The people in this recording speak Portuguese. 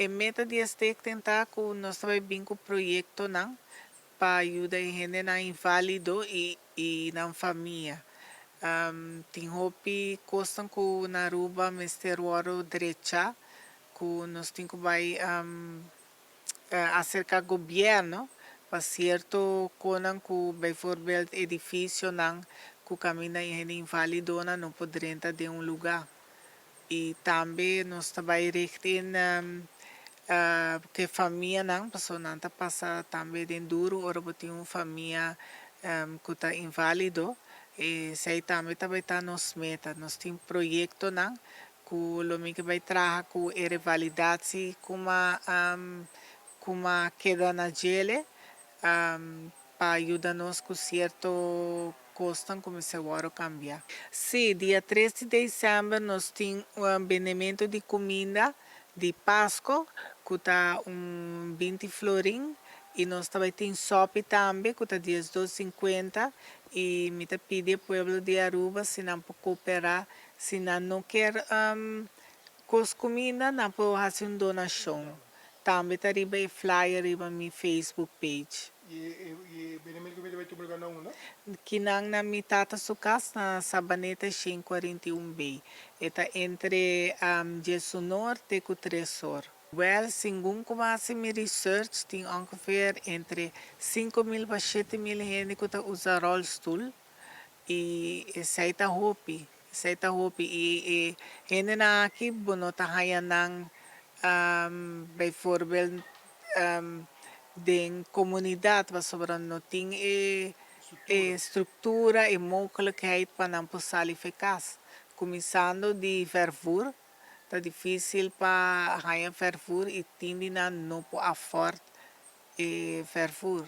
E meta de STEC tentar que nós também bem com o projeto não para ajudar a gente na inválido e na família. Tem hopi costam que na Aruba Mister Waro direita que nós temos que vai acerca do governo para certo conan que bijvoorbeeld edifício não que caminha em inválido não poderia entrar de lugar. E também nós também richten que família não, pessoa não está passa também de duro, ora botar uma família que está inválido, e sei também está nos meta, nós temos projeto não, que o que vai trabalhar com a revalidade como queda na gele, para ajudar-nos com certo custo como se agora cambiar. Sim, dia 3 de dezembro nós temos um benimento de comida de Páscoa, que está 20 florim, e nós também temos sopa também, que está 12,50, e me pede ao povo de Aruba se não pode cooperar, se não quer com comida, não pode fazer uma donação. Também está riba flyer riba minha Facebook page. E benimento comida vai tumulgar não, não? Kinang na mi tata sukas na Sabaneta 541B. Eta entre Jesu Norte e Tresor. Well, segundo comecei minha research, tem ongeveer entre 5.000 a 7.000 gente que usa rollstool. E sai ta hopi. Sai ta hopi. E gente na aqui, bono ta haya ng bijvoorbeeld den comunidade, was sobrang noting estrutura e mogelijkheid para não possar eficaz. Começando de vervoer, tá difícil para ganhar vervoer e tende a não afford vervoer.